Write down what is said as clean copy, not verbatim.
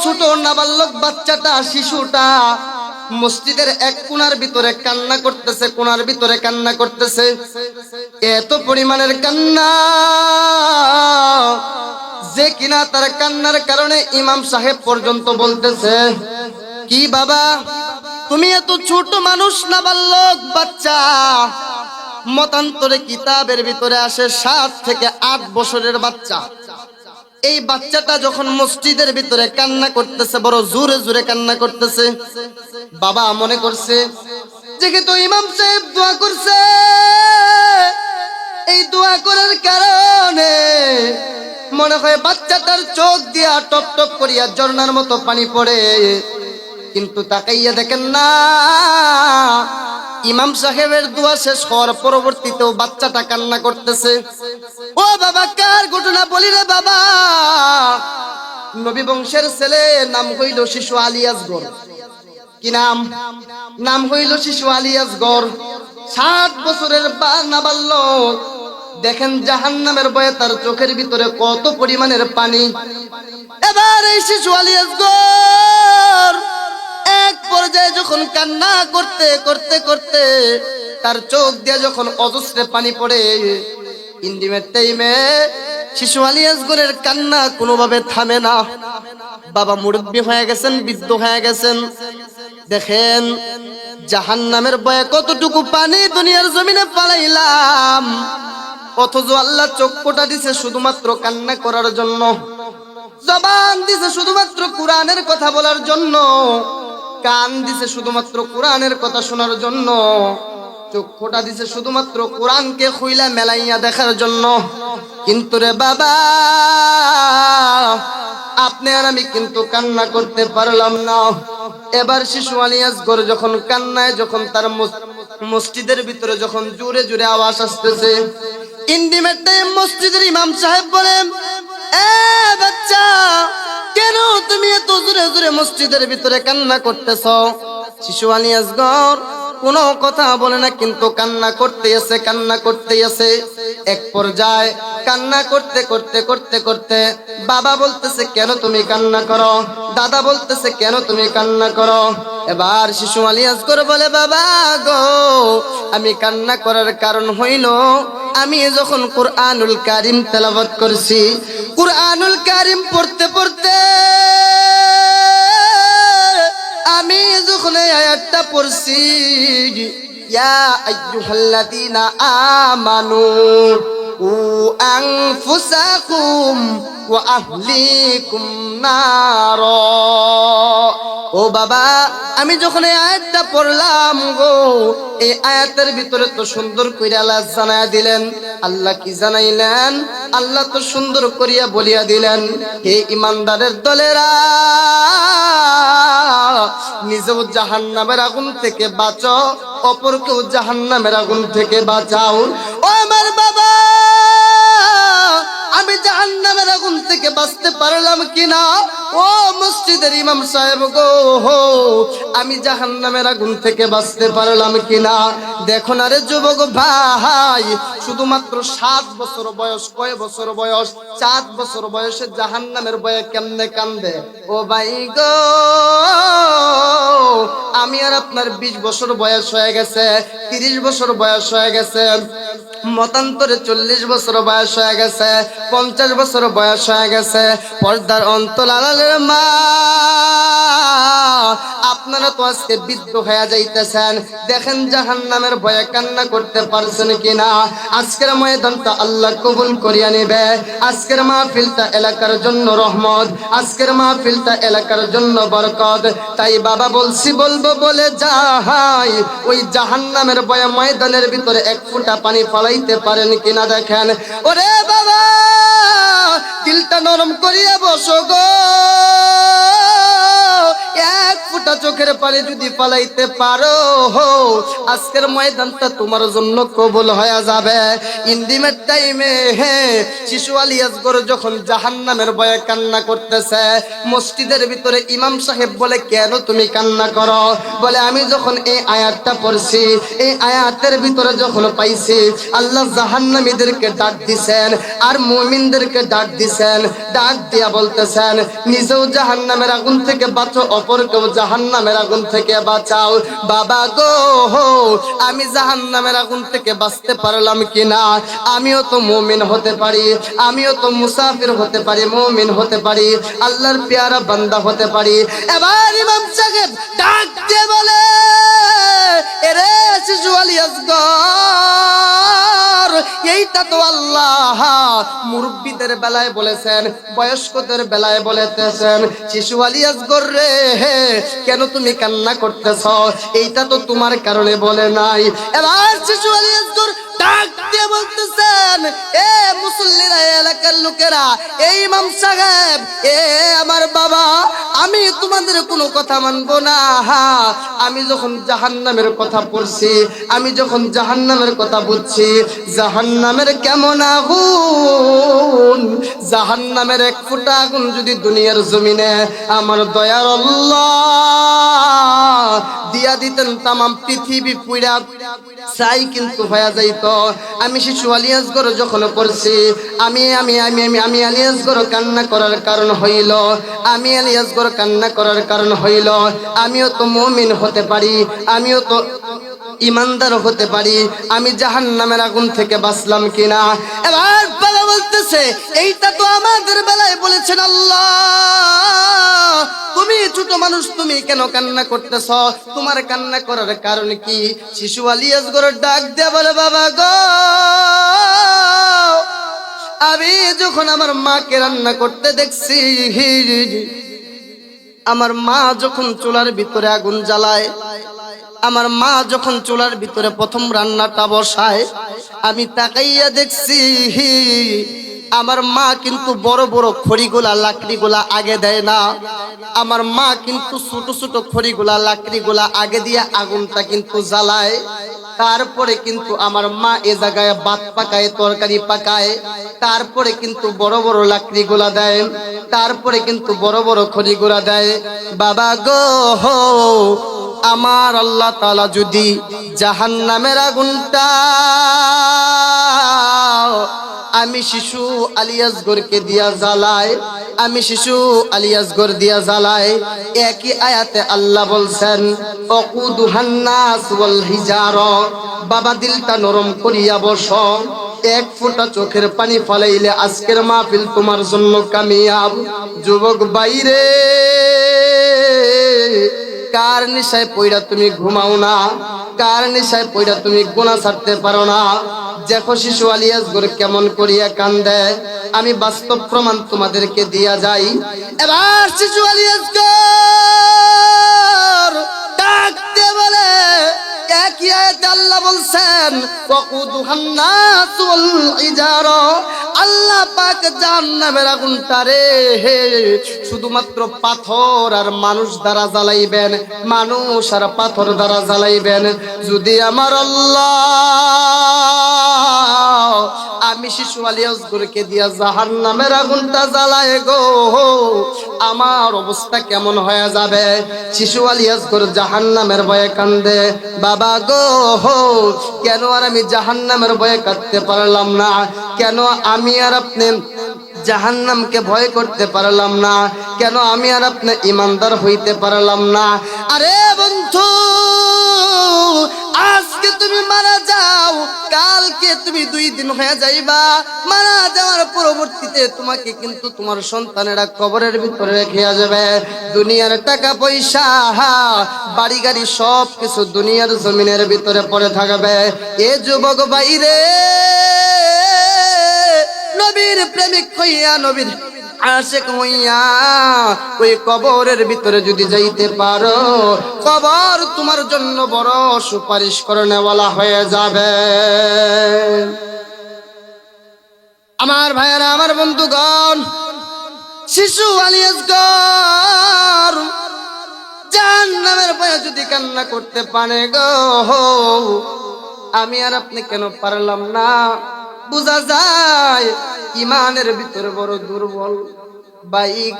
ছোট নাবালক বাচ্চাটা, শিশুটা মসজিদের এক কোণার ভিতরে কান্না করতেছে, কোণার ভিতরে কান্না করতেছে। এত পরিমাণের কান্না যে কিনা তার কান্নার কারণে ইমাম সাহেব পর্যন্ত বলতেছে, কি বাবা তুমি এত ছোট মানুষ, নাবালক বাচ্চা, মতান্তরে কিতাবের ভিতরে আসে 7 থেকে 8 বছরের বাচ্চা। এই বাচ্চাটা যখন মসজিদের ভিতরে কান্না করতেছে, বড় জোরে জোরে কান্না করতেছে, বাবা মনে করছে যেহেতু ইমাম সাহেব দোয়া করছে, এই দোয়া করার কারণে মনে হয় বাচ্চাটার চোখ দিয়া টপ টপ করিয়া ঝর্ণার মতো পানি পড়ে। কিন্তু তাকাইয়া দেখেন না, ইমাম সাহেবের দোয়া শেষ হওয়ার পরবর্তীতেও বাচ্চাটা কান্না করতেছে। ও বাবা, কার ঘটনা বলি রে বাবা? নবী বংশের ছেলে, নাম হইল শিশু আলী আসগর। কি নাম? নাম হইল শিশু আলী আসগর। 7 বছরের নাবালক। দেখেন জাহান্নামের ভয়ে তার চোখের ভিতরে কত পরিমাণের পানি। এবার এই শিশু আলী আসগর এক পর্যায়ে যখন কান্না করতে করতে করতে তার চোখ দিয়ে যখন অজস্রে পানি পড়ে, ইন্ডিমের টাইমে শিশু আলী আসগরের কান্না কোনোভাবে থামে না। বাবা মুরব্বী হয়ে গেছেন, বৃদ্ধ হয়ে গেছেন। দেখেন জাহান্নামের ভয়ে কতটুকু পানি দুনিয়ার জমিনে পালাইলাম, অথচ আল্লাহ চক্ষুটা দিছে শুধুমাত্র কান্না করার জন্য, জবান দিছে শুধুমাত্র কোরআনের কথা বলার জন্য, কান দিছে শুধুমাত্র কোরআনের কথা শোনার জন্য, চক্ষুটা দিছে শুধুমাত্র কোরআনকে খুইলা মেলাইয়া দেখার জন্য। কিন্তু রে বাবা, আপনি আর আমি কিন্তু কান্না করতে পারলাম না। এবার শিশু আলী আসগর যখন কান্নায়, যখন তার মসজিদের ভিতরে যখন জোরে জোরে আওয়াজ আসতেছে, ইন্ডিমেট টাইম মসজিদের ইমাম সাহেব বলেন, এ বাচ্চা, কেন তুমি এত জোরে জোরে মসজিদের ভিতরে কান্না করতেছ? শিশু আলী আসগর কোনো কথা বলে না, কিন্তু কান্না করতে আছে, কান্না করতে আছে। এক পর্যায়ে কান্না করতে করতে করতে করতে বাবা বলতেছে, কেন তুমি কান্না করো? দাদা বলতেছে, কেন তুমি কান্না করো? এবার শিশু আলী আসগর বলে, বাবা গো, আমি কান্না করার কারণ হইল, আমি যখন কুরআনুল কারীম তেলাওয়াত করছি, কুরআনুল কারীম পড়তে পড়তে আমি যখন এই আয়াতটা পড়ছি, ইয়া আইয়ুহাল্লাযীনা আমানু উ আনফুসাকুম ওয়া আহলিকুম নার। ও বাবা, আমি যখন এই আয়াতটা পড়লাম গো, এই আয়াতের ভিতরে তো সুন্দর কইরা আল্লাহ জানায়া দিলেন। আল্লাহ কি জানাইলেন? আল্লাহ তো সুন্দর করিয়া বলিয়া দিলেন, হে ইমানদারের দলেরা, নিজেও জাহান্নামের আগুন থেকে বাঁচো, অপরকেও জাহান্নামের আগুন থেকে বাঁচাও। ও আমার বাবা, আমি জাহান্নামের আগুন থেকে বাঁচতে পারলাম কিনা? ও মসজিদের ইমাম সাহেব গো, আমি জাহান্নামের আগুন থেকে বাঁচতে পারলাম কিনা? দেখো না রে যুবক ভাই, শুধুমাত্র 7 বছর বয়স, কয় বছর বয়স? 7 বছর বয়সে জাহান্নামের ভয়ে কেমনে কান্দে। ও ভাই গো, আমি আর আপনার 20 বছর বয়স হয়ে গেছে, 30 বছর বয়স হয়ে গেছে, মতান্তরে 40 বছর বয়স হয়ে গেছে, 50 বছর বয়স হয়ে গেছে। পর্দার অন্তরালের মা, আপনারা তো আজকে বৃদ্ধ হয়ে যাইতেছেন। দেখেন জাহান্নামের ভয়ে কান্না করতে পারছেন কিনা? আজকের ময়দানটা আল্লাহ কবুল করিয়া নেবে। আজকের মাহফিলটা এলাকার জন্য রহমত, আজকের মাহফিলটা এলাকার জন্য বরকত। তাই বাবা বলছি, বলবো বলে যাই, ওই জাহান্নামের ভয়ে ময়দানের ভিতরে 1 ফোঁটা পানি ফালাইতে পারেন কিনা দেখেন। ওরে বাবা, দিলটা নরম করিয়া বসো গো, 1 ফোঁটা ফোঁটা চোখের পানি যদি পালাইতে পারো, আজকের ময়দানটা তোমার জন্য কবুল হয়ে যাবে। ইন্দিমের টাইমে শিশু আলী আসগর যখন জাহান্নামের ভয়ে কান্না করতেছে, মসজিদের ভিতরে ইমাম সাহেব বলে, কেন তুমি কান্না করো? বলে, আমি যখন এই আয়াতটা পড়ছি, এই আয়াতের ভিতরে যখন পাইছি আল্লাহ জাহান্নামীদেরকে ডাক দিছেন আর মুমিনদেরকে ডাক দিছেন, ডাক দিয়া বলতেছেন, নিজেও জাহান্নামের আগুন থেকে বাঁচো, অপরকেও জাহান্নামের আগুন থেকে বাঁচাও। বাবা গো, আমি জাহান্নামের আগুন থেকে বাঁচতে পারলাম কিনা? আমিও তো মুমিন হতে পারি, আমিও তো মুসাফির হতে পারি, মুমিন হতে পারি, আল্লাহর পেয়ারা বান্দা হতে পারি। এবার ইমাম সাহেব ডাক দিয়ে বলে, এরে শিশু আলী আসগর, এইটা তো আল্লাহ মুরব্বীদের বেলায় বলেছেন, বয়স্কদের বেলায় বলেছেন, শিশু আলী আসগর রে, কেন তুমি কান্না করতেছ? এইটা তো তোমার কারণে বলে নাই। এবার শিশু আলী আসগর ডাক দিয়ে বলতেছেন, এ মুসল্লিরা, এলাকার লোকেরা, এই ইমাম সাহেব, এ আমার বাবা, আমি তোমাদের কোনো কথা মানবো না। আমি যখন জাহান্নামের কথা পড়ছি, আমি যখন জাহান্নামের কথা বুঝছি, জাহান্নামের কেমন আগুন, জাহান্নামের এক ফোঁটা আগুন যদি দুনিয়ার জমিনে আমার দয়ার আল্লাহ দিয়া দিতেন, তামাম পৃথিবী পুরা চাই কিন্তু হয়ে যাইত। আমি শিশু আলী আসগর যখন পড়ছি, আমি আমি আমি আমি আমি আলী আসগর কান্না করার কারণ হইল, আমি আলী আসগর কান্না করার কারণ হইল, আমিও তো মুমিন হতে পারি, আমিও তো ইমানদার হতে পারি, আমি জাহান্নামের আগুন থেকে বাঁচলাম কিনা? এবার বাবা বলতেছে, এইটা তো আমাদের বেলায় বলেছেন আল্লাহ, তুমি ছোট মানুষ, তুমি কেন কান্না করতেছ? তোমার কান্না করার কারণ কি? শিশু আলী আসগর ডাক দিয়ে বলে, বাবা গো, আমি যখন আমার মাকে রান্না করতে দেখছি, আমার মা যখন চুলার ভিতরে আগুন জ্বালায়, আমার মা যখন চুলার ভিতরে প্রথম রান্নাটা বসায়, আমি তাকাইয়া দেখছি আমার মা কিন্তু বড় বড় খড়িগুলা, লাকড়িগুলা আগে দেয় না, আমার মা কিন্তু ছোট ছোট খড়িগুলা, লাকড়িগুলা আগে দিয়ে আগুনটা কিন্তু জ্বালায়। তারপরে কিন্তু আমার মা এ জায়গায় ভাত পাকায়, তরকারি পাকায়, তারপরে কিন্তু বড় বড় লাকড়িগুলা দেয়, তারপরে কিন্তু বড় বড় খড়িগুলা দেয়। বাবা গো, আমার আল্লাহ তাআলা যদি জাহান্নামের আগুনটা আমি শিশু আলী আসগরকে দিয়া জ্বালায়, আমি শিশু আলী আসগর দিয়া জ্বালায়, একই আয়াতে আল্লাহ বলছেন, ওয়াকুদুহান নাস ওয়াল হিজারা, বাবা দিলটা নরম করিয়া বসো, এক ফোঁটা চোখের পানি ফলাইলে আজকের মাহফিল তোমার জন্য কামিয়াব। যুবক বাইরে, কার নেশায় পইড়া তুমি ঘুমাও না? কার নেশায় পইড়া তুমি গুনাহ ছাড়তে পারো না? দেখো শিশু আলী আসগর কেমন করিয়া কান্দে, আমি বাস্তব প্রমাণ তোমাদেরকে দিয়া যাই। এবার শিশু আলী আসগর ডাকতে বলে, একই আয়াতে আল্লাহ বলছেন, ওয়াকুদুহান নাস ওয়াল হিজারা, আল্লাহ পাক জাহান্নামের আগুনটারে শুধুমাত্র পাথর আর মানুষ দ্বারা জ্বালাইবেন, মানুষ আর পাথর দ্বারা জ্বালাইবেন। যদি আমার আল্লাহ আমি শিশু আলী আসগরকে দিয়া জাহান্নামের আগুনটা জ্বালায় গো, আমার অবস্থা কেমন হয়ে যাবে? শিশু আলী আসগর জাহান্নামের ভয়ে কান্দে, বাবা গো, কেন আর আমি জাহান্নামের ভয়ে কাঁদতে পারলাম না? কেন আমি আর আপনি জাহান্নামকে ভয় করতে পারলাম না? কেন আমি আর আপনি ইমানদার হইতে পারলাম না? আরে বন্ধু, আজকে তুমি মারা যাও, কালকে তুমি 2 দিন হয়ে যাইবা, মারা যাওয়ার পরবর্তীতে তোমাকে কিন্তু তোমার সন্তানেরা কবরের ভিতরে রেখে যাবে। দুনিয়ার টাকা পয়সা, বাড়ি গাড়ি সব কিছু দুনিয়ার জমিনের ভিতরে পড়ে থাকবে। এ যুবক বাইরে, নবীর প্রেমিক হইয়া, নবীর আশিক হইয়া ওই কবরের ভিতরে যদি যাইতে পারো, কবর তোমার জন্য বড় সুপারিশ করনেওয়ালা হয়ে যাবে। আমার ভাইয়েরা, আমার বন্ধুগণ, শিশু আলী আসগর জাহান্নামের ভয়ে যদি কান্না করতে পারে গো, আমি আর আপনি কেন পারলাম না? বোঝা যায় ইমানের ভিতরে বড় দুর্বল ভাই গো।